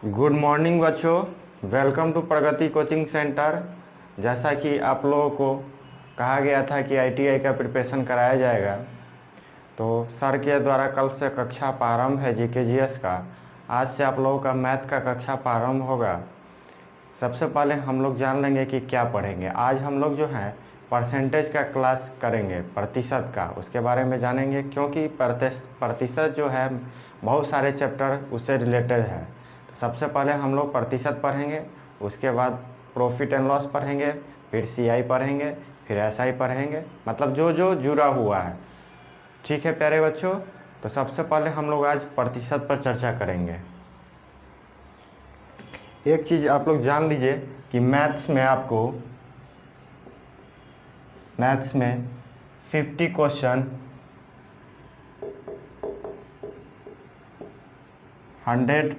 Good morning बच्चों, welcome to Pragati coaching centre. जैसा कि आप लोगों को कहा गया था कि आईटीआई का प्रिपरेशन कराया जाएगा, तो सर के द्वारा कल से कक्षा प्रारंभ है जीके जीएस का। आज से आप लोगों का मैथ का कक्षा प्रारंभ होगा। सबसे पहले हम लोग जान लेंगे कि क्या पढ़ेंगे। आज हम लोग जो है परसेंटेज का क्लास करेंगे, प्रतिशत का, उसके बारे में जानेंगे, क्योंकि प्रतिशत जो है बहुत सारे चैप्टर उससे रिलेटेड है। तो सबसे पहले हम लोग प्रतिशत पढ़ेंगे, उसके बाद प्रॉफिट एंड लॉस पढ़ेंगे, फिर सीआई पढ़ेंगे, फिर एसआई पढ़ेंगे, मतलब जो जो जुड़ा हुआ है। ठीक है प्यारे बच्चों, तो सबसे पहले हम लोग आज प्रतिशत पर चर्चा करेंगे। एक चीज़ आप लोग जान लीजिए कि मैथ्स में 50 क्वेश्चन 100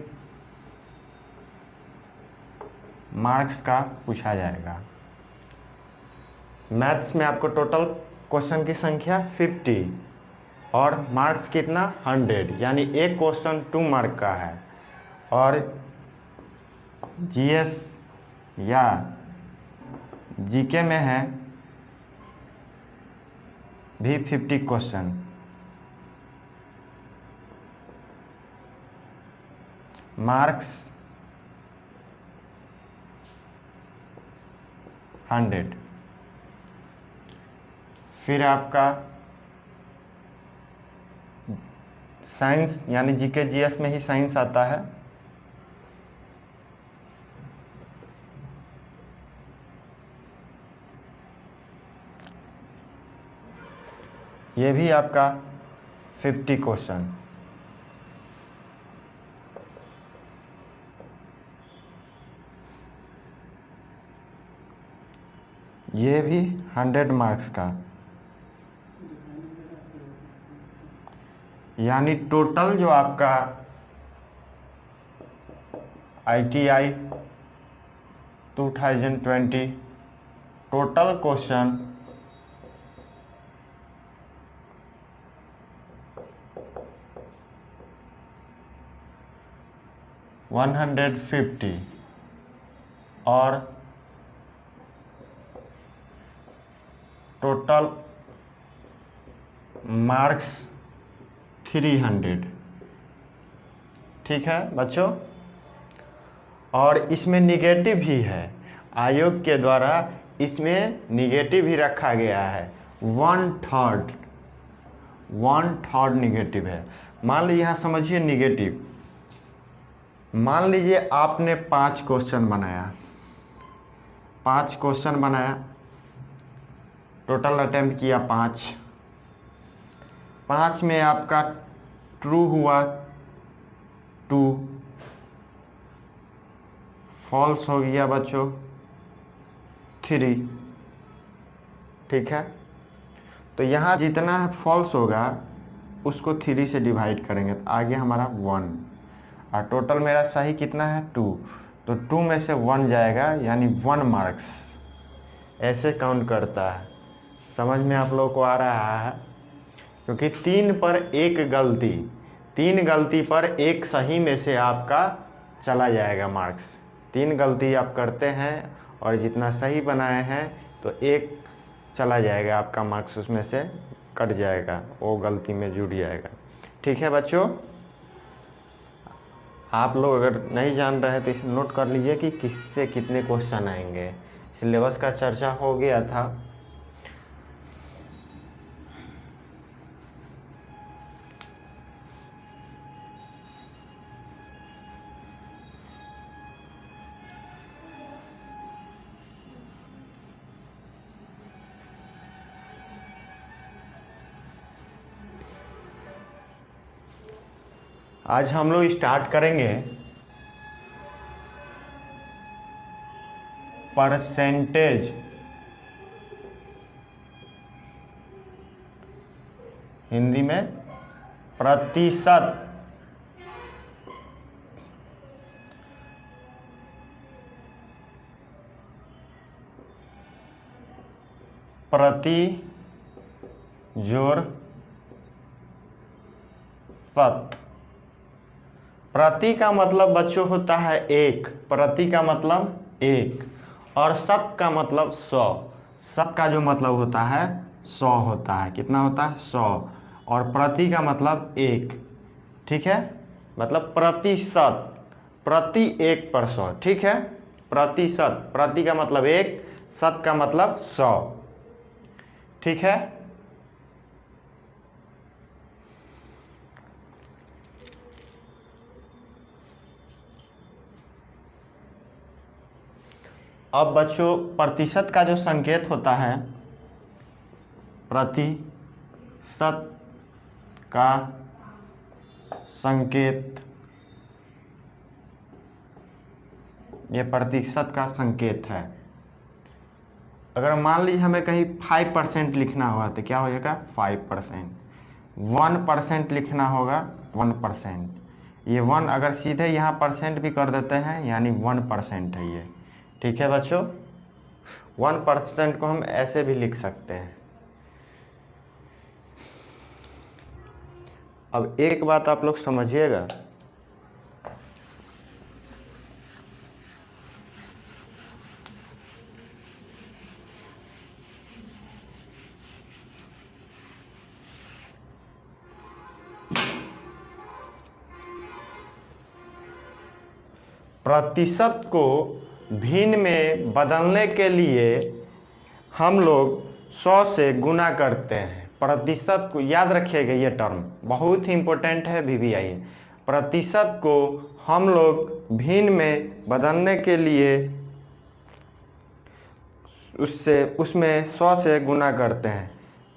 मार्क्स का पूछा जाएगा। मैथ्स में आपको टोटल क्वेश्चन की संख्या 50 और मार्क्स कितना 100, यानी एक क्वेश्चन 2 मार्क का है। और जीएस या जीके में है भी 50 क्वेश्चन। मार्क्स 100। फिर आपका साइंस यानी जीके जीएस में ही साइंस आता है। ये भी आपका 50 क्वेश्चन। ये भी 100 मार्क्स का, यानी टोटल जो आपका आईटीआई 2020 टोटल क्वेश्चन 150 और टोटल मार्क्स 300। ठीक है बच्चों, और इसमें निगेटिव भी है। आयोग के द्वारा इसमें निगेटिव भी रखा गया है। 1/3 निगेटिव है। मान लीजिए, यहाँ समझिए निगेटिव। मान लीजिए आपने 5 क्वेश्चन बनाया, 5 क्वेश्चन बनाया, टोटल अटेम्प्ट किया 5। 5 में आपका ट्रू हुआ 2, फॉल्स हो गया बच्चों 3। ठीक है, तो यहाँ जितना फॉल्स होगा उसको 3 से डिवाइड करेंगे तो आगे हमारा 1, और टोटल मेरा सही कितना है 2, तो 2 में से 1 जाएगा, यानी 1 मार्क्स। ऐसे काउंट करता है। समझ में आप लोगों को आ रहा है? क्योंकि 3 पर 1 गलती, 3 गलती पर 1 सही में से आपका चला जाएगा मार्क्स। 3 गलती आप करते हैं और जितना सही बनाए हैं तो 1 चला जाएगा आपका मार्क्स, उसमें से कट जाएगा, वो गलती में जुड़ जाएगा। ठीक है बच्चों, आप लोग अगर नहीं जान रहे तो इसे नोट कर लीजिए कि किससे कितने क्वेश्चन आएंगे। सिलेबस का चर्चा हो गया था। आज हम लोग स्टार्ट करेंगे परसेंटेज, हिंदी में प्रतिशत। प्रति जोड़ पत, प्रति का मतलब बच्चों होता है एक, प्रति का मतलब एक, और शत का मतलब 100। शत का जो मतलब होता है 100 होता है। कितना होता है? 100। और प्रति का मतलब एक, ठीक है, मतलब प्रतिशत, प्रति 1%, ठीक है। प्रतिशत, प्रति का मतलब एक, शत का मतलब 100, ठीक है। अब बच्चों प्रतिशत का जो संकेत होता है, प्रतिशत का संकेत, ये प्रतिशत का संकेत है। अगर मान लीजिए हमें कहीं 5% लिखना हुआ तो क्या हो जाएगा? 5%। 1% लिखना होगा, 1%। ये 1 अगर सीधे यहाँ परसेंट भी कर देते हैं यानी 1% है ये, ठीक है बच्चों। 1% को हम ऐसे भी लिख सकते हैं। अब एक बात आप लोग समझिएगा, प्रतिशत को भिन्न में बदलने के लिए हम लोग 100 से गुना करते हैं। प्रतिशत को याद रखिएगा, ये टर्म बहुत ही इंपॉर्टेंट है VVI। प्रतिशत को हम लोग भिन्न में बदलने के लिए उसमें 100 से गुना करते हैं।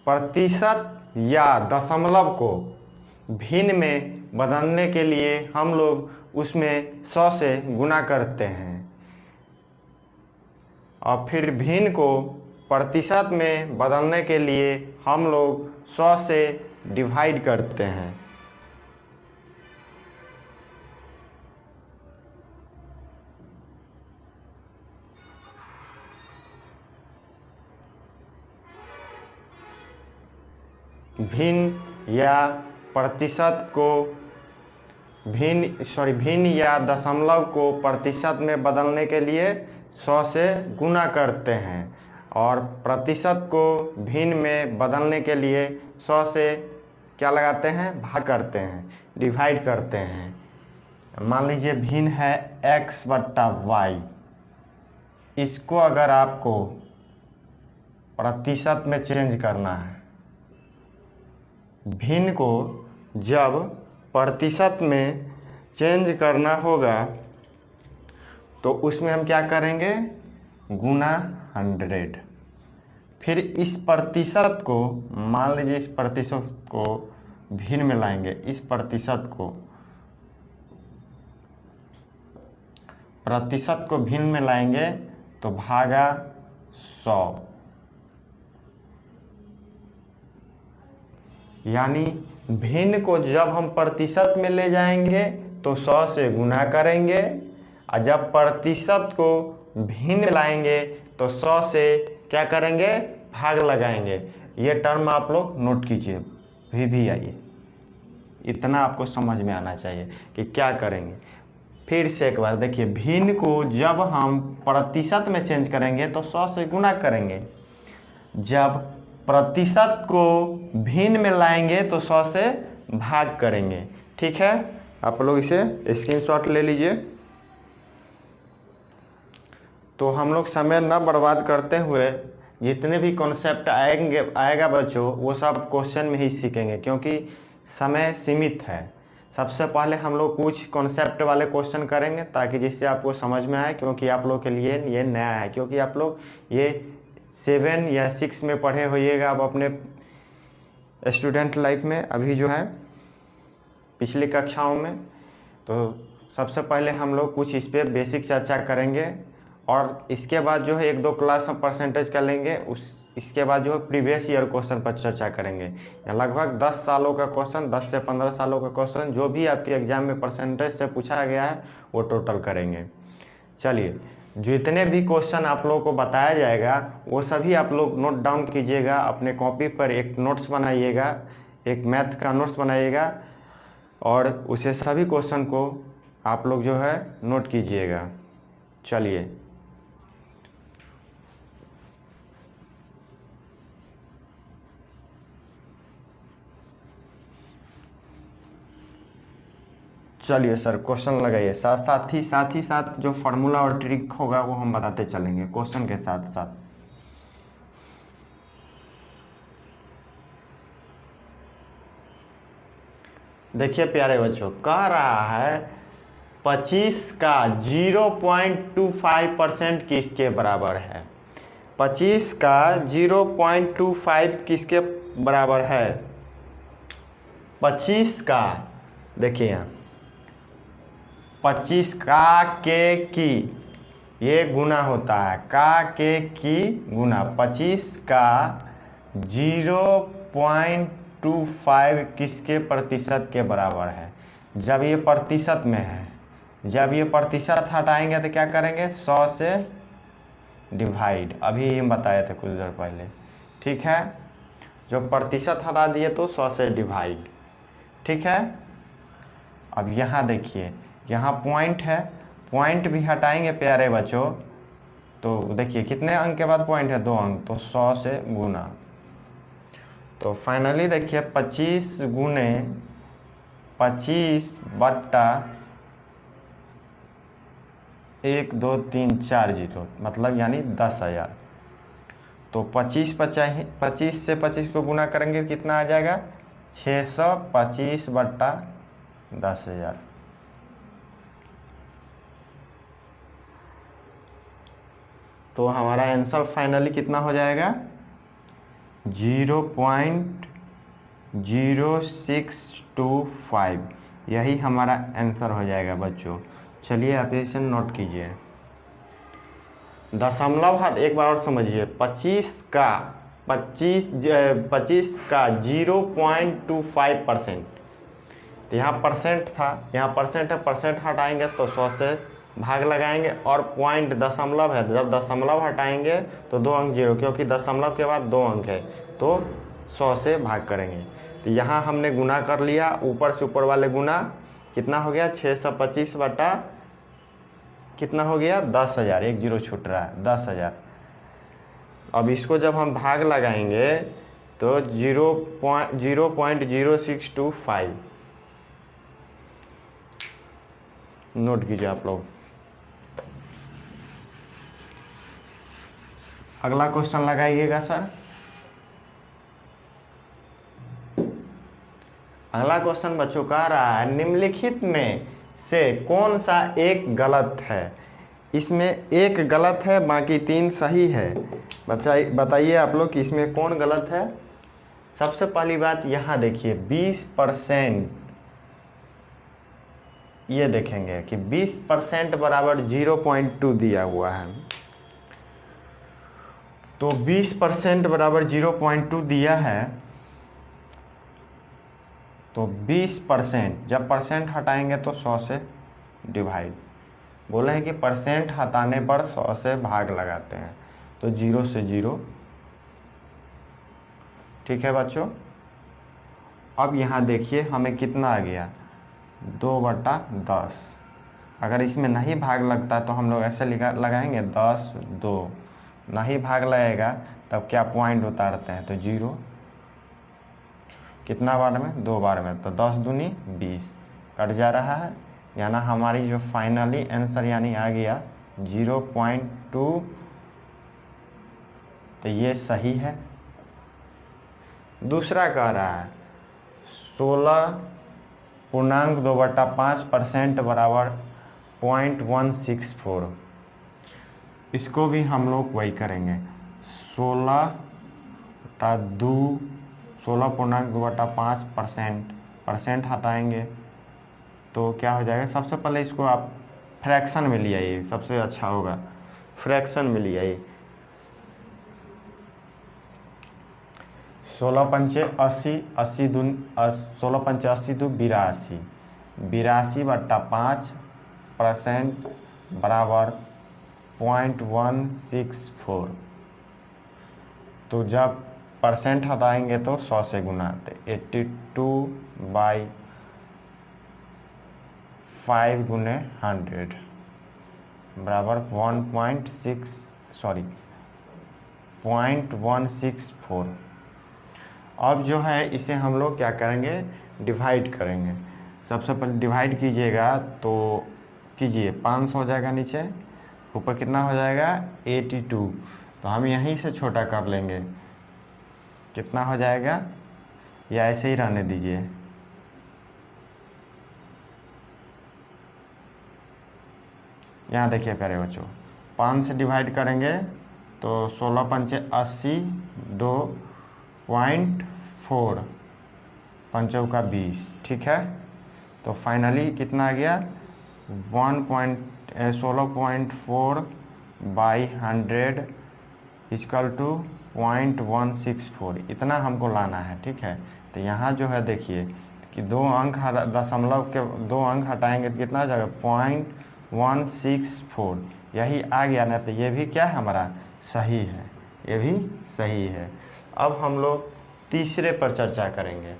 प्रतिशत या दशमलव को भिन्न में बदलने के लिए हम लोग उसमें 100 से गुना करते हैं और फिर भिन्न को प्रतिशत में बदलने के लिए हम लोग 100 से डिवाइड करते हैं। भिन्न या प्रतिशत को भिन्न या दशमलव को प्रतिशत में बदलने के लिए 100 से गुना करते हैं और प्रतिशत को भिन्न में बदलने के लिए 100 से क्या लगाते हैं? भाग करते हैं, डिवाइड करते हैं। मान लीजिए भिन्न है x/y, इसको अगर आपको प्रतिशत में चेंज करना है, भिन्न को जब प्रतिशत में चेंज करना होगा तो उसमें हम क्या करेंगे? गुना 100। फिर इस प्रतिशत को, मान लीजिए इस प्रतिशत को भिन्न में लाएंगे, इस प्रतिशत को भिन्न में लाएंगे तो भागा 100, यानी भिन्न को जब हम प्रतिशत में ले जाएंगे तो 100 से गुना करेंगे और जब प्रतिशत को भिन्न लाएंगे तो 100 से क्या करेंगे? भाग लगाएंगे। ये टर्म आप लोग नोट कीजिए, VVI। इतना आपको समझ में आना चाहिए कि क्या करेंगे। फिर से एक बार देखिए, भिन्न को जब हम प्रतिशत में चेंज करेंगे तो 100 से गुना करेंगे, जब प्रतिशत को भिन्न में लाएंगे तो 100 से भाग करेंगे, ठीक है। आप लोग इसे स्क्रीनशॉट ले लीजिए। तो हम लोग समय न बर्बाद करते हुए जितने भी कॉन्सेप्ट आएगा बच्चों, वो सब क्वेश्चन में ही सीखेंगे क्योंकि समय सीमित है। सबसे पहले हम लोग कुछ कॉन्सेप्ट वाले क्वेश्चन करेंगे ताकि जिससे आपको समझ में आए, क्योंकि आप लोग के लिए ये नया है, क्योंकि आप लोग ये 7 या 6 में पढ़े होइएगा अब अपने स्टूडेंट लाइफ में, अभी जो है पिछली कक्षाओं में। तो सबसे पहले हम लोग कुछ इस पर बेसिक चर्चा करेंगे और इसके बाद जो है 1-2 क्लास हम परसेंटेज कर लेंगे। इसके बाद जो है प्रीवियस ईयर क्वेश्चन पर चर्चा करेंगे। लगभग 10 सालों का क्वेश्चन, 10 से 15 सालों का क्वेश्चन जो भी आपके एग्जाम में परसेंटेज से पूछा गया है वो टोटल करेंगे। चलिए, जितने भी क्वेश्चन आप लोगों को बताया जाएगा वो सभी आप लोग नोट डाउन कीजिएगा, अपने कॉपी पर एक नोट्स बनाइएगा, एक मैथ का नोट्स बनाइएगा और उसे सभी क्वेश्चन को आप लोग जो है नोट कीजिएगा। चलिए चलिए सर क्वेश्चन लगाइए, साथ ही साथ जो फार्मूला और ट्रिक होगा वो हम बताते चलेंगे क्वेश्चन के साथ साथ। देखिए प्यारे बच्चों, कह रहा है 25 का 0.25% किसके बराबर है। 25 का 0.25 किसके बराबर है। 25 का देखिए यहाँ 25 का के की ये गुना होता है, का के की गुना 25 का 0.25 किसके प्रतिशत के बराबर है। जब ये प्रतिशत में है, जब ये प्रतिशत हटाएंगे तो क्या करेंगे, 100 से डिवाइड, अभी हम बताए थे कुछ देर पहले। ठीक है, जो प्रतिशत हटा दिए तो 100 से डिवाइड। ठीक है, अब यहाँ देखिए, यहाँ पॉइंट है, पॉइंट भी हटाएंगे प्यारे बच्चों तो देखिए कितने अंक के बाद पॉइंट है, 2 अंक, तो 100 से गुना। तो फाइनली देखिए 25 गुने 25 बट्टा 1 2 3 4 जीरो, मतलब यानी 10,000। तो 25 से 25 को गुना करेंगे कितना आ जाएगा, 625 बट्टा 10,000। तो हमारा आंसर फाइनली कितना हो जाएगा, 0.0625। यही हमारा आंसर हो जाएगा बच्चों। चलिए आप इसे नोट कीजिए। दशमलव हट एक बार और समझिए, 25 का 0.25%। तो यहाँ परसेंट था, यहाँ परसेंट है, परसेंट हटाएंगे तो 100 से भाग लगाएंगे, और पॉइंट दशमलव है, जब दशमलव हटाएंगे तो 2 अंक जीरो, क्योंकि दशमलव के बाद 2 अंक है तो 100 से भाग करेंगे। तो यहाँ हमने गुना कर लिया, ऊपर से ऊपर वाले गुना कितना हो गया, 625 बटा कितना हो गया, 10,000, एक जीरो छूट रहा है, 10,000। अब इसको जब हम भाग लगाएंगे तो 0.0625 नोट कीजिए आप लोग। अगला क्वेश्चन लगाइएगा सर। अगला क्वेश्चन बच्चों कह रहा है निम्नलिखित में से कौन सा एक गलत है। इसमें एक गलत है, बाकी 3 सही है। बताइए आप लोग कि इसमें कौन गलत है। सबसे पहली बात यहाँ देखिए 20%, ये देखेंगे कि 20% बराबर 0.2 दिया हुआ है। तो 20% बराबर 0.2 दिया है, तो 20% जब परसेंट हटाएंगे तो 100 से डिवाइड। बोले हैं कि परसेंट हटाने पर 100 से भाग लगाते हैं, तो 0 से 0। ठीक है बच्चों, अब यहाँ देखिए हमें कितना आ गया, 2/10। अगर इसमें नहीं भाग लगता तो हम लोग ऐसे लगाएंगे 10 2, नहीं भाग लगेगा तब क्या पॉइंट उतारते हैं तो 0। कितना बार में, 2 बार में, तो 10 दूनी 20 कट जा रहा है, यानी हमारी जो फाइनली आंसर यानी आ गया 0.2। तो ये सही है। दूसरा कह रहा है 16.2/5% बराबर 0.164। इसको भी हम लोग वही करेंगे, 16.2/5%, परसेंट हटाएंगे तो क्या हो जाएगा। सबसे पहले इसको आप फ्रैक्शन में ले आइए, सबसे अच्छा होगा, फ्रैक्शन में ले आइए। 16 पंचे 80, 16 पंचे 80 तो 82, 82/5% बराबर 0.164। तो जब परसेंट हटाएंगे तो 100 से गुना आते, 82/5 5 गुने 100 बराबर 0.164। अब जो है इसे हम लोग क्या करेंगे, डिवाइड करेंगे। सबसे पहले डिवाइड कीजिएगा तो कीजिए, 500 हो जाएगा नीचे, ऊपर कितना हो जाएगा 82। तो हम यहीं से छोटा कर लेंगे, कितना हो जाएगा, या ऐसे ही रहने दीजिए। यहाँ देखिए प्यारे बच्चों, 5 से डिवाइड करेंगे तो 16 पंचे 80, 2.4, पंचों का 20, ठीक है। तो फाइनली कितना आ गया, 16.4 बाई 100 इक्वल टू 0.164, इतना हमको लाना है, ठीक है। तो यहाँ जो है देखिए कि 2 अंक दशमलव के 2 अंक हटाएंगे तो कितना हो जाएगा 0.164, यही आ गया ना। तो ये भी क्या है हमारा सही है, ये भी सही है। अब हम लोग तीसरे पर चर्चा करेंगे,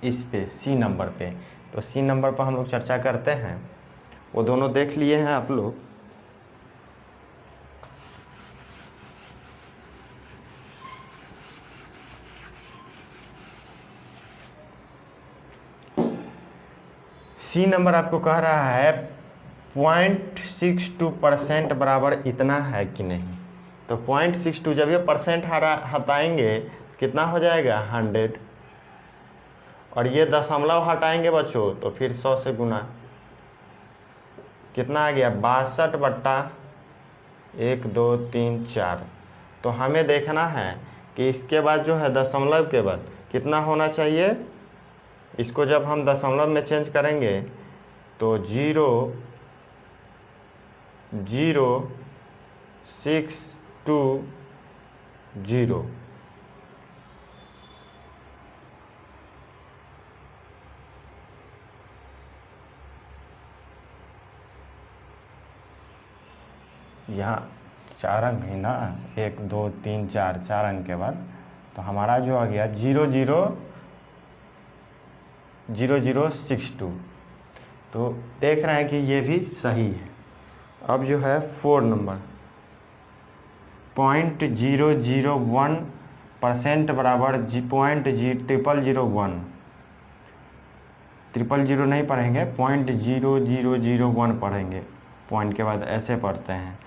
इस पे सी नंबर पे। तो सी नंबर पर हम लोग चर्चा करते हैं, वो दोनों देख लिए हैं आप लोग। सी नंबर आपको कह रहा है 0.62% बराबर इतना है कि नहीं। तो 0.62 जब ये परसेंट हटाएंगे कितना हो जाएगा 100, और ये दशमलव हटाएंगे बच्चों तो फिर 100 से गुना, कितना आ गया 62/1, 2, 3, 4। तो हमें देखना है कि इसके बाद जो है दशमलव के बाद कितना होना चाहिए। इसको जब हम दशमलव में चेंज करेंगे तो 0.0620, यहाँ 4 अंक ही ना, 1, 2, 3, 4, 4 अंक के बाद तो हमारा जो आ गया 0062। तो देख रहे हैं कि ये भी सही है। अब जो है 4 नंबर 0.001% बराबर 0.0001, 000 नहीं पढ़ेंगे, 0.0001 पढ़ेंगे, पॉइंट के बाद ऐसे पढ़ते हैं।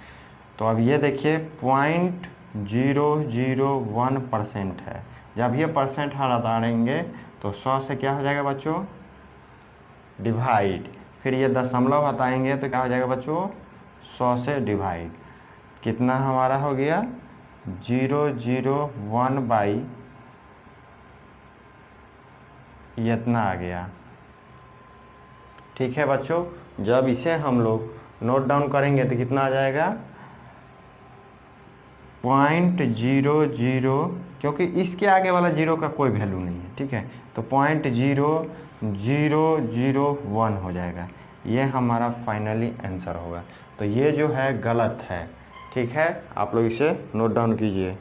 तो अब ये देखिए 0.001% है। जब ये परसेंट हटाएंगे तो 100 से क्या हो जाएगा बच्चों डिवाइड, फिर ये दशमलव हटाएंगे तो क्या हो जाएगा बच्चों 100 से डिवाइड, कितना हमारा हो गया 001 बाई ये इतना आ गया, ठीक है बच्चों। जब इसे हम लोग नोट डाउन करेंगे तो कितना आ जाएगा 0.00, क्योंकि इसके आगे वाला जीरो का कोई वैल्यू नहीं है, ठीक है। तो 0.0001 हो जाएगा, ये हमारा फाइनली आंसर होगा। तो ये जो है गलत है, ठीक है। आप लोग इसे नोट डाउन कीजिए।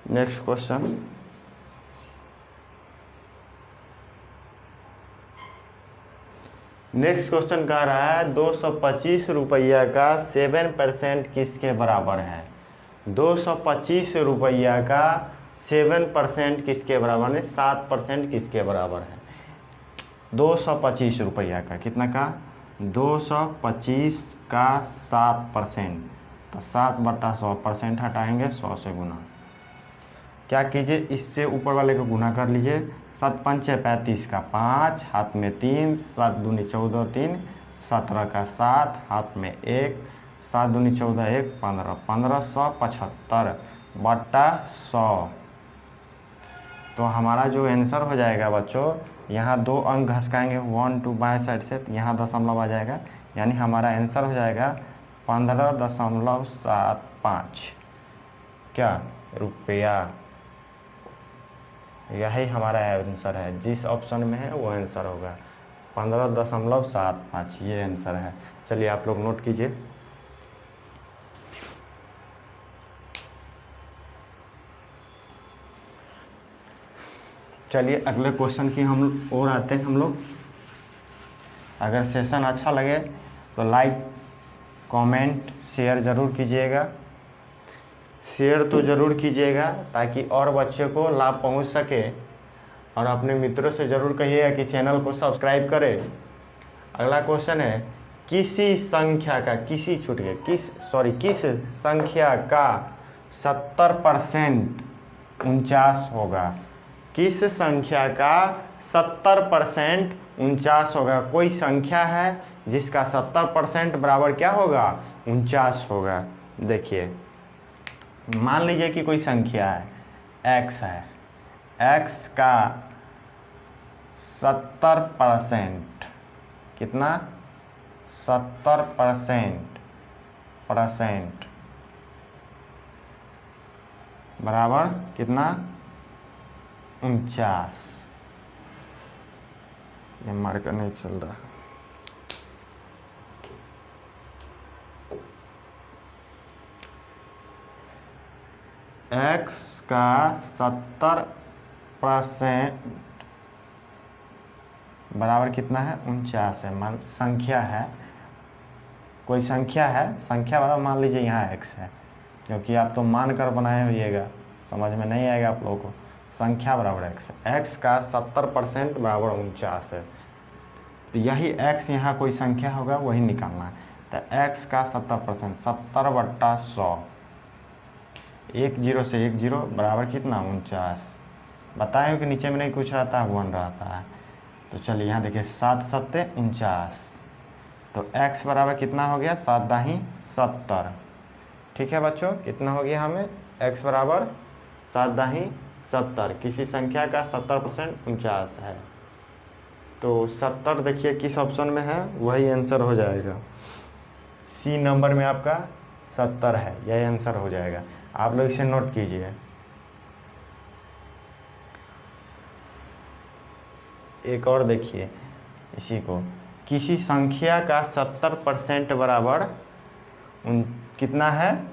नेक्स्ट क्वेश्चन, नेक्स्ट क्वेश्चन कह रहा है 225 रुपया का 7% किसके बराबर है। 225 रुपया का 7% किसके बराबर है, 7% किसके बराबर है। 225 रुपया का कितना का 225 का 7%, तो 7/100% हटाएंगे 100 से गुना। क्या कीजिए, इससे ऊपर वाले को गुना कर लीजिए, 7×5 = 35 का 5, हाथ में 3, 7×2 = 14, 3, 17 का 7, हाथ में 1, 7×2 = 14, 1, 15, 1575/100। तो हमारा जो आंसर हो जाएगा बच्चों, यहाँ 2 अंक घसकाएंगे 1, 2 बाएँ साइड से, तो यहाँ दशमलव आ जाएगा, यानी हमारा आंसर हो जाएगा 15.75। क्या रुपया। यही हमारा आंसर है, जिस ऑप्शन में है वो आंसर होगा 15.75, ये आंसर है। चलिए आप लोग नोट कीजिए। चलिए अगले क्वेश्चन की हम और आते हैं हम लोग। अगर सेशन अच्छा लगे तो लाइक कमेंट शेयर ज़रूर कीजिएगा। शेयर तो ज़रूर कीजिएगा ताकि और बच्चों को लाभ पहुंच सके, और अपने मित्रों से ज़रूर कहिएगा कि चैनल को सब्सक्राइब करें। अगला क्वेश्चन है, किसी संख्या का किस संख्या का 70% 49 होगा। किस संख्या का 70% 49 होगा। कोई संख्या है जिसका 70% बराबर क्या होगा, 49 होगा। देखिए मान लीजिए कि कोई संख्या है x है, x का 70% कितना, 70% बराबर कितना, 49। ये मार्कर नहीं चल रहा। x का 70% बराबर कितना है, 49 है। मान संख्या है, कोई संख्या है, संख्या बराबर मान लीजिए यहाँ x है, क्योंकि आप तो मान कर बनाए होइएगा, समझ में नहीं आएगा आप लोगों को। संख्या बराबर x है, x का 70% बराबर 49 है। तो यही x यहाँ कोई संख्या होगा, वही निकालना है। तो x का 70%, 70/100, 10 से 10 बराबर कितना, 49। बताए हो कि नीचे में नहीं कुछ रहता है, 1 रहता है। तो चलिए यहाँ देखिए 7 सत्ते 49, तो x बराबर कितना हो गया, 7 दाही 70। ठीक है बच्चों, कितना हो गया हमें, x बराबर 7 दाही 70। किसी संख्या का 70% 49 है। तो 70 देखिए किस ऑप्शन में है, वही आंसर हो जाएगा। सी नंबर में आपका 70 है, यही आंसर हो जाएगा। आप लोग इसे नोट कीजिए। एक और देखिए इसी को, किसी संख्या का 70% बराबर कितना है,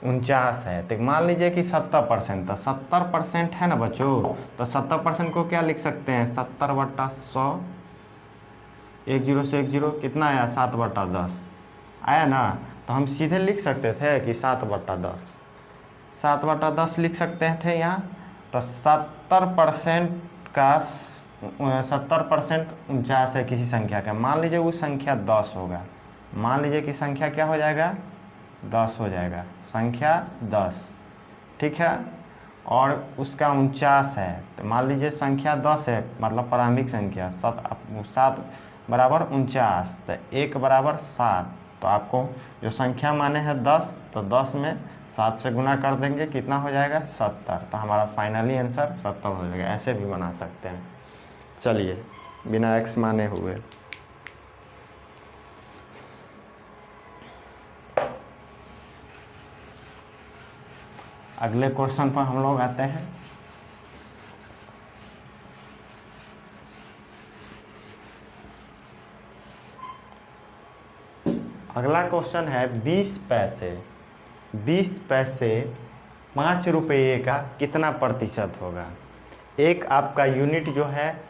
49 है। तो मान लीजिए कि 70%, तो 70% है ना बच्चों, तो 70% को क्या लिख सकते हैं, 70/100, 10 से 10 कितना आया, 7/10 आया ना। तो हम सीधे लिख सकते थे कि 7/10, 7/10 लिख सकते थे यहाँ। तो 70% का 70% 49 है किसी संख्या का। मान लीजिए वो संख्या 10 होगा, मान लीजिए कि संख्या क्या हो जाएगा, 10 हो जाएगा, संख्या 10। ठीक है, और उसका 49 है। तो मान लीजिए संख्या 10 है, मतलब प्रारंभिक संख्या 7 बराबर 49, तो 1 बराबर 7। तो आपको जो संख्या माने हैं 10, तो 10 में 7 से गुना कर देंगे, कितना हो जाएगा, 70। तो हमारा फाइनली आंसर 70 हो जाएगा। ऐसे भी बना सकते हैं। चलिए बिना x माने हुए। अगले क्वेश्चन पर हम लोग आते हैं। अगला क्वेश्चन है 20 पैसे। 20 पैसे 5 रुपये का कितना प्रतिशत होगा। एक आपका यूनिट जो है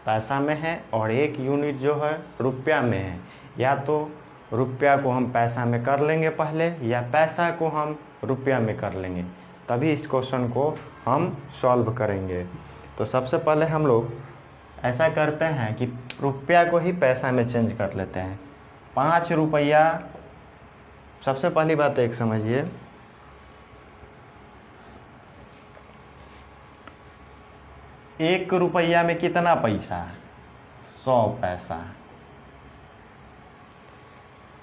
पैसा में है, और एक यूनिट जो है रुपया में है। या तो रुपया को हम पैसा में कर लेंगे पहले, या पैसा को हम रुपया में कर लेंगे, तभी इस क्वेश्चन को हम सॉल्व करेंगे। तो सबसे पहले हम लोग ऐसा करते हैं कि रुपया को ही पैसा में चेंज कर लेते हैं। 5 रुपया, सबसे पहली बात एक समझिए, एक रुपया में कितना पैसा, 100 पैसा।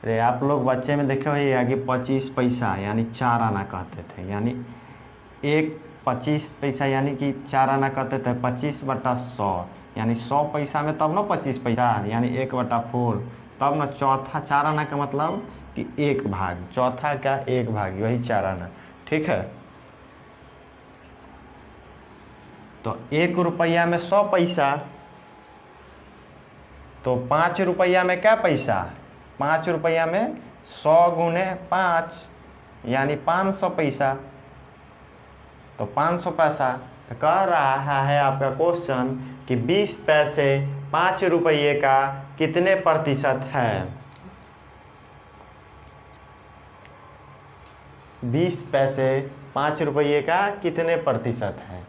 अरे आप लोग बच्चे में देखे होइएगा कि 25 पैसा यानी 4 आना कहते थे, यानी 25 पैसा यानी कि 4 आना कहते थे। 25/100 यानी 100 पैसा में तब ना 25 पैसा, यानी 1/4, तब ना चौथा 4 आना का मतलब कि 1 भाग, चौथा का 1 भाग, वही 4 आना। ठीक है, तो 1 रुपया में 100 पैसा, तो 5 रुपया में क्या पैसा, 5 रुपया में 100 गुने 5 यानी 500 पैसा। तो 500 पैसा, तो कह रहा है आपका क्वेश्चन कि 20 पैसे 5 रुपये का कितने प्रतिशत है। 20 पैसे 5 रुपये का कितने प्रतिशत है।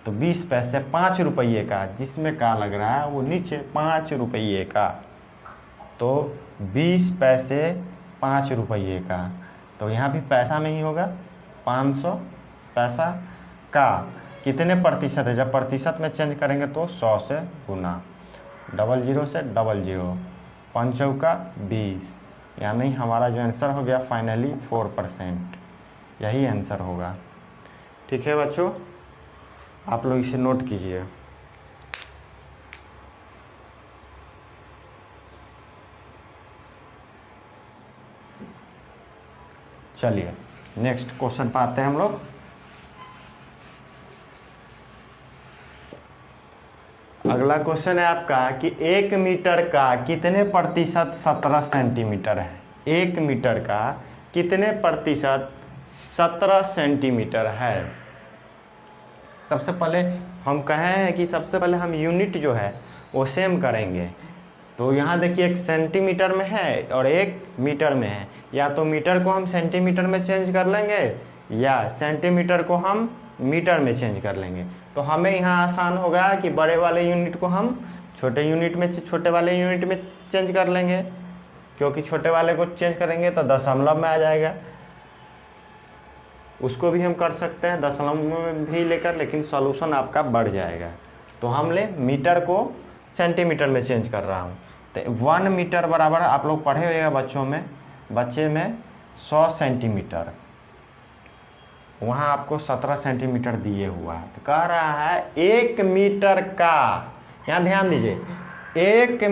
तो 20 पैसे 5 रुपये का, जिसमें का लग रहा है वो नीचे 5 रुपये का, तो 20 पैसे 5 रुपये का, तो यहाँ भी पैसा में ही होगा। 500 पैसा का कितने प्रतिशत है, जब प्रतिशत में चेंज करेंगे तो 100 से गुना, 00 से 00, 5 चौका 20, यानी हमारा जो आंसर हो गया फाइनली 4%, यही आंसर होगा। ठीक है बच्चों, आप लोग इसे नोट कीजिए। चलिए नेक्स्ट क्वेश्चन पर आते हैं हम लोग। अगला क्वेश्चन है आपका कि 1 मीटर का कितने प्रतिशत 17 सेंटीमीटर है। 1 मीटर का कितने प्रतिशत 17 सेंटीमीटर है। सबसे पहले हम कहे हैं कि सबसे पहले हम यूनिट जो है वो सेम करेंगे। तो यहाँ देखिए एक सेंटीमीटर में है और एक मीटर में है, या तो मीटर को हम सेंटीमीटर में चेंज कर लेंगे या सेंटीमीटर को हम मीटर में चेंज कर लेंगे। तो हमें यहाँ आसान होगा कि बड़े वाले यूनिट को हम छोटे यूनिट में, छोटे वाले यूनिट में चेंज कर लेंगे, क्योंकि छोटे वाले को चेंज करेंगे तो दशमलव में आ जाएगा। उसको भी हम कर सकते हैं दशमलव में भी लेकर, लेकिन सॉल्यूशन आपका बढ़ जाएगा। तो हम ले मीटर को सेंटीमीटर में चेंज कर रहा हूँ। तो 1 मीटर बराबर, आप लोग पढ़े होइएगा बच्चे में 100 सेंटीमीटर, वहाँ आपको 17 सेंटीमीटर दिए हुआ है। तो कह रहा है 1 मीटर का, यहाँ ध्यान दीजिए, 1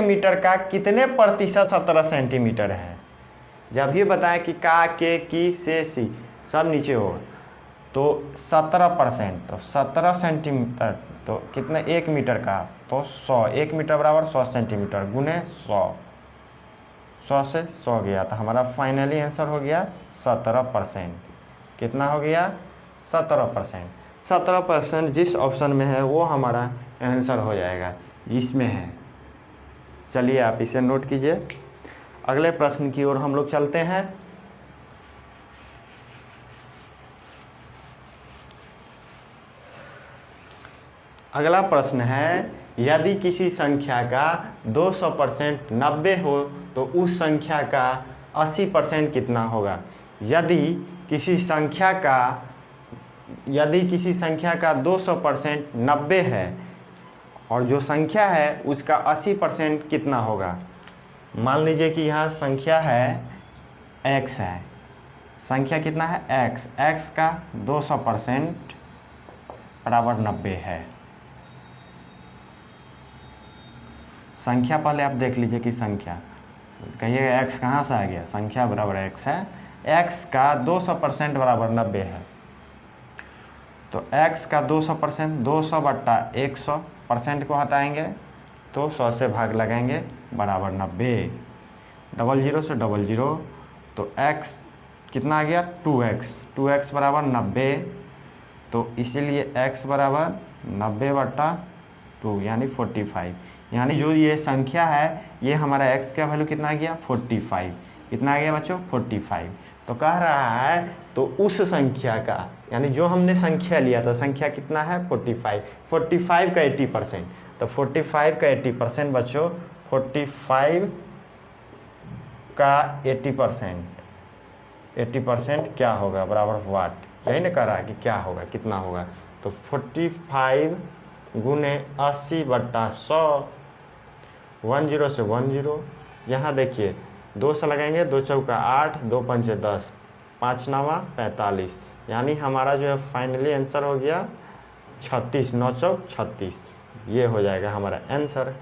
मीटर का कितने प्रतिशत 17 सेंटीमीटर है। जब ये बताएं कि का, के, की, से, सी सब नीचे होगा, तो 17%, तो 17 सेंटीमीटर, तो कितने 1 मीटर का, तो 100, 1 मीटर बराबर 100 सेंटीमीटर गुने 100, 100 से 100 गया, तो हमारा फाइनली आंसर हो गया 17%। कितना हो गया 17%। 17% जिस ऑप्शन में है वो हमारा आंसर हो जाएगा, इसमें है। चलिए आप इसे नोट कीजिए। अगले प्रश्न की ओर हम लोग चलते हैं। अगला प्रश्न है, यदि किसी संख्या का 200% 90 हो तो उस संख्या का 80% कितना होगा। यदि किसी संख्या का 200% 90 है और जो संख्या है उसका 80% कितना होगा। मान लीजिए कि यहाँ संख्या है x है, संख्या कितना है x का 200% बराबर 90 है। संख्या पहले आप देख लीजिए कि संख्या, कहिएगा x कहाँ से आ गया, संख्या बराबर x है, x का 200% बराबर 90 है। तो x का 200%, 200 बट्टा 100% को हटाएंगे तो 100 से भाग लगाएंगे बराबर 90, 00 से 00, तो x कितना आ गया 2x बराबर 90, तो इसीलिए x बराबर 90 बट्टा 2 यानी 45, यानी जो ये संख्या है ये हमारा x का वैल्यू कितना आ गया 45। कितना आ गया बच्चों 45। तो कह रहा है तो उस संख्या का, यानी जो हमने संख्या लिया था, संख्या कितना है 45 का 80%, तो 45 का 80% बच्चों, 45 का 80% क्या होगा बराबर वाट, यही ना कह रहा है कि क्या होगा, कितना होगा। तो 45 गुने 80 बट्टा 100, 10 से 10, यहाँ देखिए 2 से लगाएंगे, 2 चौका 8, 2 पंचे 10, 5 नवा 45, यानी हमारा जो है फाइनली आंसर हो गया 36, 9 चौक 36, ये हो जाएगा हमारा आंसर।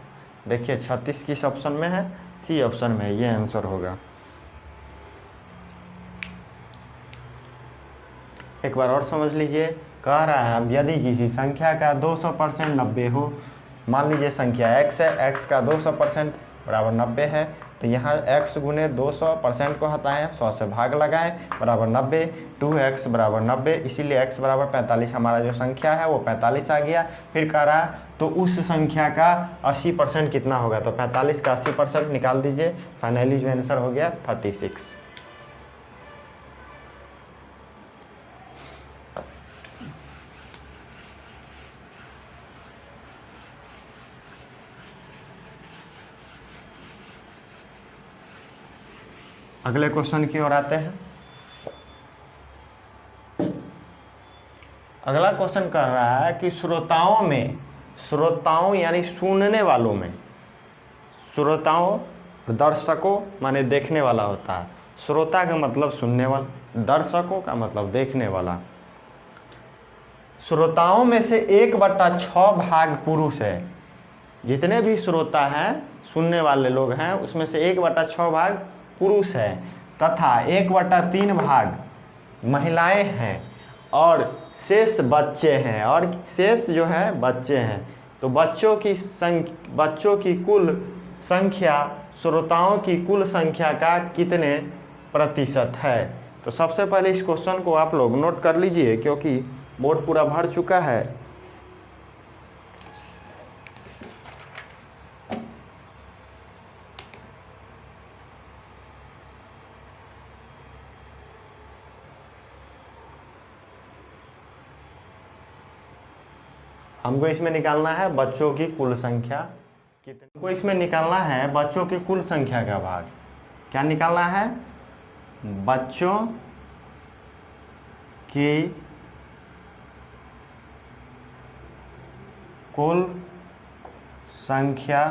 देखिए 36 किस ऑप्शन में है, सी ऑप्शन में, ये आंसर होगा। एक बार और समझ लीजिए, कह रहा है अब यदि किसी संख्या का 200% 90 हो, मान लीजिए संख्या x है, x का 200% बराबर 90 है, तो यहाँ x गुने 200% को हटाएं, 100 से भाग लगाएं, बराबर 90, 2x बराबर 90, इसीलिए x बराबर 45 हमारा जो संख्या है वो 45 आ गया। फिर कह रहा है तो उस संख्या का 80% कितना होगा, तो 45 का 80% निकाल दीजिए, फाइनली जो आंसर हो गया 36। अगले क्वेश्चन की ओर आते हैं। अगला क्वेश्चन कर रहा है कि श्रोताओं यानी सुनने वालों में, श्रोताओं दर्शकों माने देखने वाला होता है, श्रोता का मतलब सुनने वाला, दर्शकों का मतलब देखने वाला। श्रोताओं में से 1/6 भाग पुरुष है। जितने भी श्रोता हैं, सुनने वाले लोग हैं, उसमें से 1/6 भाग पुरुष है तथा 1/3 भाग महिलाएं हैं और शेष बच्चे हैं, और शेष जो है बच्चे हैं। तो बच्चों की कुल संख्या श्रोताओं की कुल संख्या का कितने प्रतिशत है। तो सबसे पहले इस क्वेश्चन को आप लोग नोट कर लीजिए, क्योंकि बोर्ड पूरा भर चुका है। हमको इसमें निकालना है बच्चों की कुल संख्या कितनी, हमको इसमें निकालना है बच्चों की कुल संख्या का भाग। क्या निकालना है, बच्चों की कुल संख्या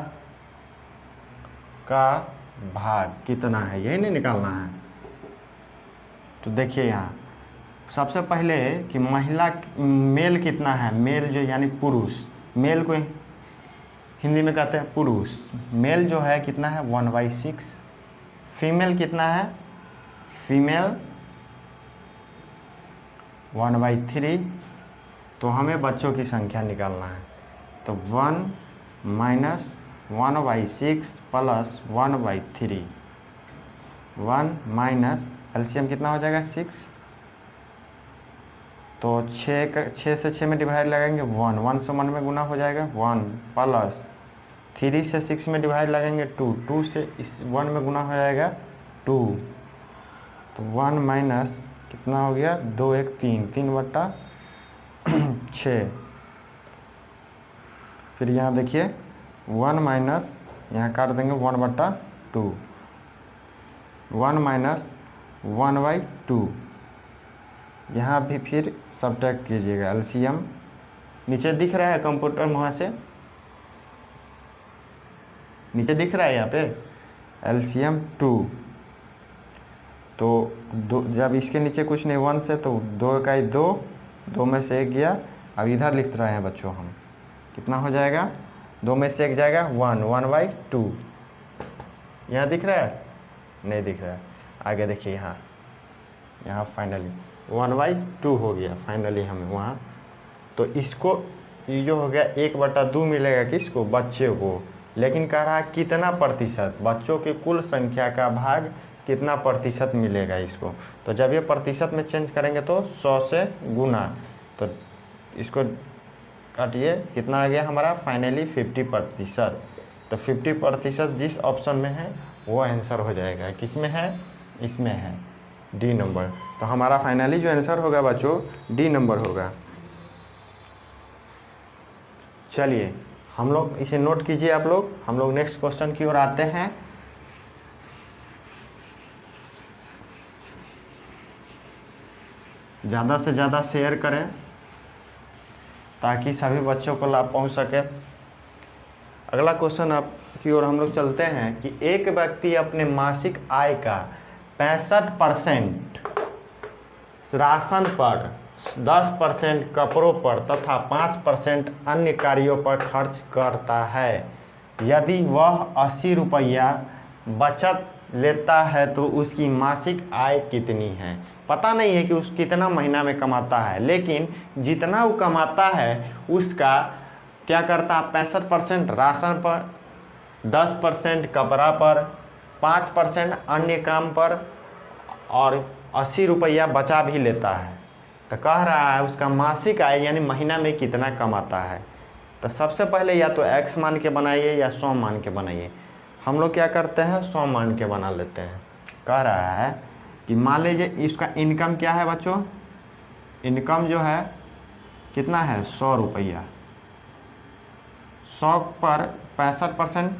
का भाग कितना है, यही नहीं निकालना है। तो देखिए यहाँ सबसे पहले कि महिला मेल कितना है, मेल जो यानी पुरुष, मेल को हिंदी में कहते हैं पुरुष, मेल जो है कितना है 1/6, फीमेल कितना है, फीमेल 1/3। तो हमें बच्चों की संख्या निकालना है, तो 1 - 1/6 प्लस 1/3, 1 माइनस एलसीएम कितना हो जाएगा 6, तो 6 से 6 में डिवाइड लगाएंगे 1, 1 से 1 में गुना हो जाएगा 1 प्लस 3 से 6 में डिवाइड लगाएंगे 2, 2 से इस 1 में गुना हो जाएगा 2, तो 1 माइनस कितना हो गया 2 1 3, 3/6। फिर यहाँ देखिए 1 माइनस यहाँ काट देंगे 1/2, 1 माइनस 1/2, यहाँ भी फिर सब्ट्रैक्ट कीजिएगा, एलसीएम नीचे दिख रहा है कंप्यूटर में, वहाँ से नीचे दिख रहा है यहाँ पे एलसीएम 2, तो जब इसके नीचे कुछ नहीं 1 से, तो 2 का 2, 2 में से 1 गया। अब इधर लिख रहे हैं बच्चों हम, कितना हो जाएगा 2 में से 1 जाएगा 1, 1/2, यहाँ दिख रहा है, नहीं दिख रहा है। आगे देखिए यहाँ फाइनली 1/2 हो गया फाइनली हमें वहाँ। तो इसको ये जो हो गया 1/2 मिलेगा किसको, बच्चे को। लेकिन कह रहा है कितना प्रतिशत, बच्चों की कुल संख्या का भाग कितना प्रतिशत मिलेगा इसको। तो जब ये प्रतिशत में चेंज करेंगे तो 100 से गुना, तो इसको काटिए, कितना आ गया हमारा फाइनली 50%। तो 50% जिस ऑप्शन में है वो आंसर हो जाएगा। किस में है, इसमें है डी नंबर। तो हमारा फाइनली जो आंसर होगा बच्चों डी नंबर होगा। चलिए हम लोग इसे नोट कीजिए आप लोग, हम लोग नेक्स्ट क्वेश्चन की ओर आते हैं। ज़्यादा से ज़्यादा शेयर करें ताकि सभी बच्चों को लाभ पहुंच सके। अगला क्वेश्चन आप की ओर हम लोग चलते हैं कि एक व्यक्ति अपने मासिक आय का 65% राशन पर, 10% कपड़ों पर तथा 5% अन्य कार्यों पर खर्च करता है। यदि वह 80 रुपया बचत लेता है तो उसकी मासिक आय कितनी है। पता नहीं है कि उस कितना महीना में कमाता है, लेकिन जितना वो कमाता है उसका क्या करता है, 65% राशन पर, 10% कपड़ा पर, 5% अन्य काम पर और 80 रुपया बचा भी लेता है। तो कह रहा है उसका मासिक आय यानी महीना में कितना कमाता है। तो सबसे पहले या तो x मान के बनाइए या 100 मान के बनाइए। हम लोग क्या करते हैं, 100 मान के बना लेते हैं। कह रहा है कि मान लीजिए इसका इनकम क्या है बच्चों, इनकम जो है कितना है, 100 रुपया। 100 पर 65%,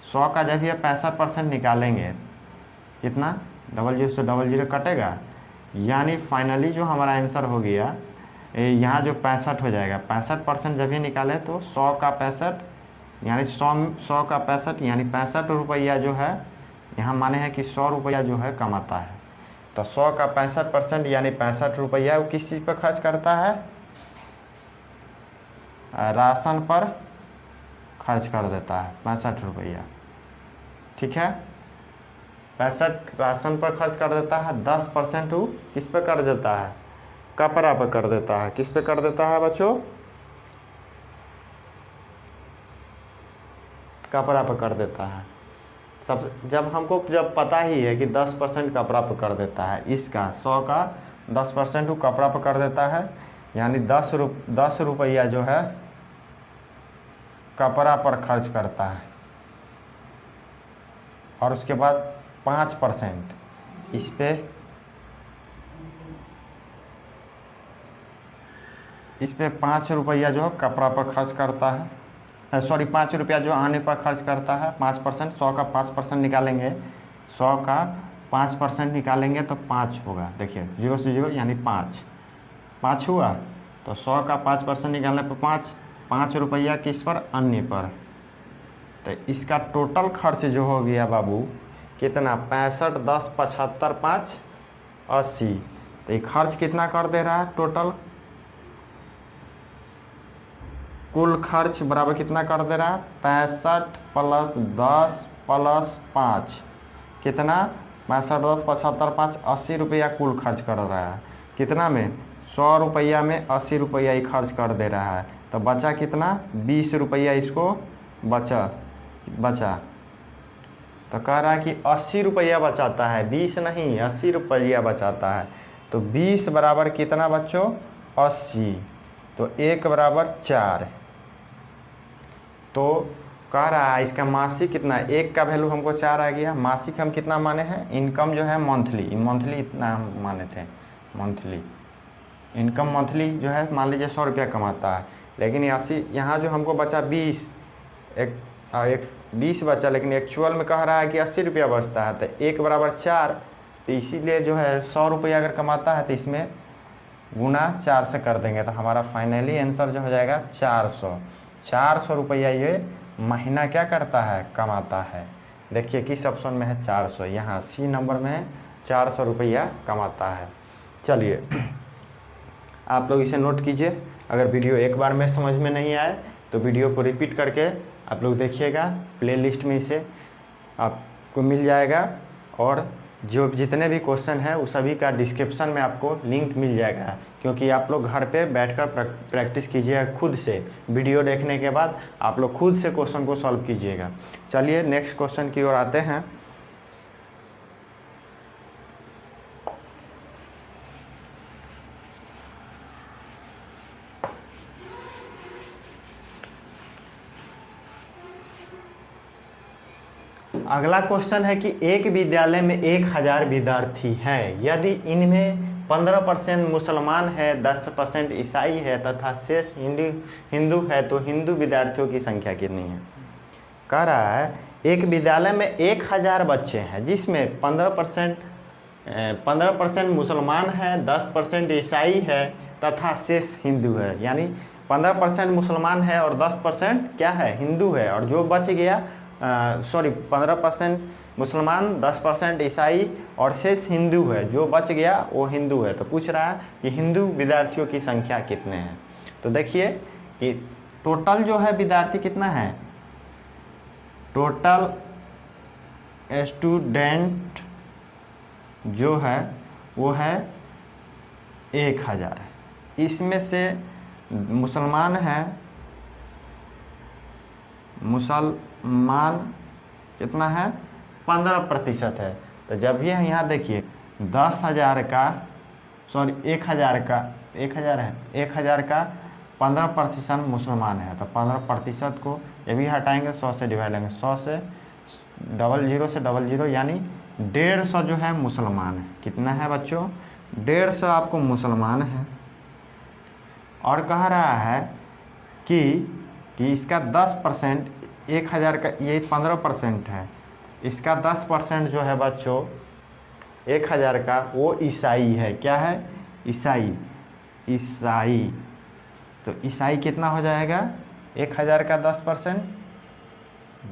100 का जब ये 65% निकालेंगे कितना, 00 से 00 कटेगा, यानी फाइनली जो हमारा आंसर हो गया यहाँ जो 65 हो जाएगा। 65% जब ये निकाले तो 100 का 65 यानी 100 का 65 यानी 65 रुपया जो है, यहाँ माने हैं कि 100 रुपया जो है कमाता है। तो 100 का 65% यानी 65 रुपया वो किस चीज़ पर खर्च करता है, राशन पर खर्च कर देता है 65 रुपया। ठीक है, 65 राशन पर खर्च कर देता है, 10% वो किस पे कर देता है, कपड़ा पर कर देता है। किस पे कर देता है बच्चों, कपड़ा पर कर देता है। सब जब हमको जब पता ही है कि 10% कपड़ा पर कर देता है, इसका 100 का 10% वो कपड़ा पर कर देता है, यानी 10 रुपया जो है कपड़ा पर खर्च करता है। और उसके बाद 5% इस पे 5 रुपया जो कपड़ा पर खर्च करता है, सॉरी 5 रुपया जो आने पर खर्च करता है। 5%, 100 का 5% निकालेंगे, 100 का 5% निकालेंगे तो 5 होगा। देखिए 0 से 0 यानी 5 हुआ। तो 100 का 5% निकालने पर 5 रुपया किस पर, अन्य पर। तो इसका टोटल खर्च जो हो गया बाबू कितना, 65, 10, 75, 5, 80। तो ये खर्च कितना कर दे रहा है, टोटल कुल खर्च बराबर कितना कर दे रहा है, 65 + 10 + 5 कितना, 65, 10, 75, 5, 80 रुपया कुल खर्च कर रहा है। कितना में, 100 रुपया में 80 रुपया ही खर्च कर दे रहा है। तो बचा कितना, 20 रुपया इसको बचा। तो कह रहा है कि 80 रुपया बचाता है, 20 नहीं 80 रुपया बचाता है। तो 20 बराबर कितना बच्चों, 80। तो 1 बराबर 4। तो कह रहा है इसका मासिक कितना है, 1 का वैल्यू हमको 4 आ गया। मासिक हम कितना माने हैं, इनकम जो है मंथली इतना हम माने थे, मंथली इनकम मंथली जो है मान लीजिए 100 रुपया कमाता है, लेकिन 80 यहाँ जो हमको बचा 20, एक 20 बचा, लेकिन एक्चुअल में कह रहा है कि 80 रुपया बचता है। तो 1 बराबर 4। तो इसीलिए जो है 100 रुपया अगर कमाता है तो इसमें गुना 4 से कर देंगे, तो हमारा फाइनली आंसर जो हो जाएगा 400 रुपया ये महीना क्या करता है, कमाता है। देखिए किस ऑप्शन में है, 400, यहाँ सी नंबर में है, 400 रुपया कमाता है। चलिए आप लोग इसे नोट कीजिए। अगर वीडियो एक बार में समझ में नहीं आए तो वीडियो को रिपीट करके आप लोग देखिएगा, प्लेलिस्ट में इसे आपको मिल जाएगा। और जो जितने भी क्वेश्चन हैं उस सभी का डिस्क्रिप्शन में आपको लिंक मिल जाएगा, क्योंकि आप लोग घर पे बैठकर प्रैक्टिस कीजिएगा खुद से। वीडियो देखने के बाद आप लोग खुद से क्वेश्चन को सॉल्व कीजिएगा। चलिए नेक्स्ट क्वेश्चन की ओर आते हैं। अगला क्वेश्चन है कि एक विद्यालय में 1000 विद्यार्थी हैं, यदि इनमें 15% मुसलमान है, 10% ईसाई है तथा शेष हिंदू है तो हिंदू विद्यार्थियों की संख्या कितनी है। कह रहा है एक विद्यालय में 1000 बच्चे हैं जिसमें 15% मुसलमान है, 10% ईसाई है तथा शेष हिंदू है। यानी 15% मुसलमान है और 10% क्या है, हिंदू है। और जो बच गया 15% मुसलमान, 10% ईसाई और शेष हिंदू है, जो बच गया वो हिंदू है। तो पूछ रहा है कि हिंदू विद्यार्थियों की संख्या कितने हैं। तो देखिए कि टोटल जो है विद्यार्थी कितना है, टोटल स्टूडेंट जो है वो है 1000। इसमें से मुसलमान है, मुसलमान कितना है 15% है। तो जब ये यहाँ देखिए 10,000 का, सॉरी 1,000 का, 1,000 है, 1,000 का 15% मुसलमान है। तो 15% को ये भी हटाएंगे, 100 से डिवाइड लेंगे, 100 से 00 से 00 यानी 150 जो है मुसलमान है। कितना है बच्चों 150 आपको मुसलमान है। और कह रहा है कि इसका 10%, 1,000 का ये 15% है, इसका 10% जो है बच्चों 1,000 का वो ईसाई है। क्या है ईसाई, ईसाई। तो ईसाई कितना हो जाएगा 1,000 का 10%,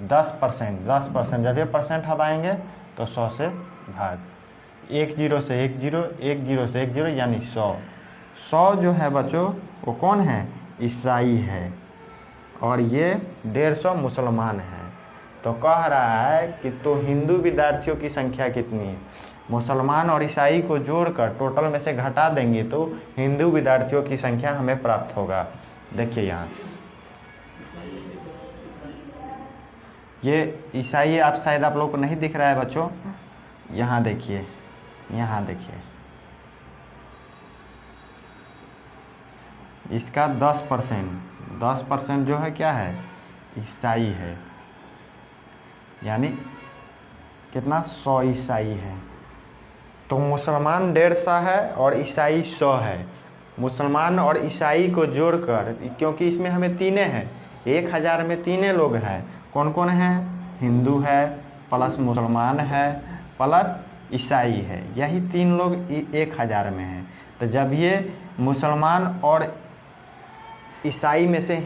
10%। जब ये परसेंट हटाएंगे तो 100 से भाग, 10 से 10, 10 से 10 यानी 100 जो है बच्चों वो कौन है ईसाई है। और ये 150 मुसलमान है। तो कह रहा है कि तो हिंदू विद्यार्थियों की संख्या कितनी है। मुसलमान और ईसाई को जोड़कर टोटल में से घटा देंगे तो हिंदू विद्यार्थियों की संख्या हमें प्राप्त होगा। देखिए यहाँ ये ईसाई आप शायद आप लोग को नहीं दिख रहा है बच्चों, यहाँ देखिए, यहाँ देखिए इसका 10% जो है क्या है ईसाई है, यानी कितना 100 ईसाई है। तो मुसलमान 150 है और ईसाई 100 है। मुसलमान और ईसाई को जोड़कर, क्योंकि इसमें हमें तीने हैं, 1,000 में तीने लोग हैं। कौन कौन हैं हिंदू है प्लस मुसलमान है प्लस ईसाई है, यही 3 लोग 1,000 में हैं। तो जब ये मुसलमान और ईसाई में से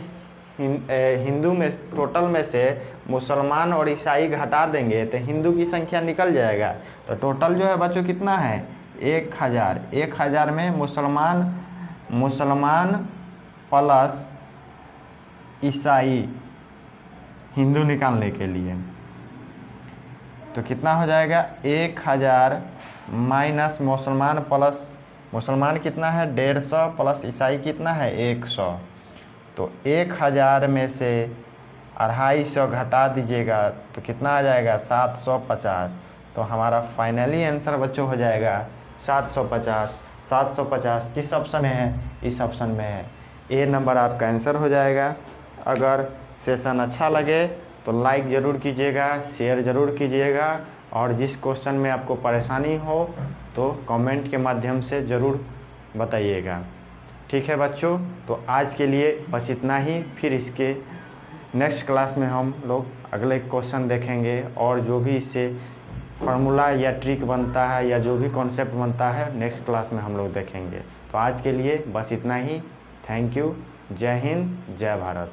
हिंदू में टोटल में से मुसलमान और ईसाई घटा देंगे तो हिंदू की संख्या निकल जाएगा। तो टोटल जो है बच्चों कितना है 1,000। 1,000 में मुसलमान प्लस ईसाई हिंदू निकालने के लिए तो कितना हो जाएगा 1,000 माइनस मुसलमान प्लस, मुसलमान कितना है 150 प्लस ईसाई कितना है 100। तो 1,000 में से 250 घटा दीजिएगा तो कितना आ जाएगा 750। तो हमारा फाइनली आंसर बच्चों हो जाएगा 750। 750 किस ऑप्शन में है, इस ऑप्शन में है। ए नंबर आपका आंसर हो जाएगा। अगर सेशन अच्छा लगे तो लाइक ज़रूर कीजिएगा, शेयर ज़रूर कीजिएगा, और जिस क्वेश्चन में आपको परेशानी हो तो कमेंट के माध्यम से ज़रूर बताइएगा। ठीक है बच्चों, तो आज के लिए बस इतना ही। फिर इसके नेक्स्ट क्लास में हम लोग अगले क्वेश्चन देखेंगे और जो भी इससे फार्मूला या ट्रिक बनता है या जो भी कॉन्सेप्ट बनता है नेक्स्ट क्लास में हम लोग देखेंगे। तो आज के लिए बस इतना ही। Thank you. जय हिंद, जय भारत।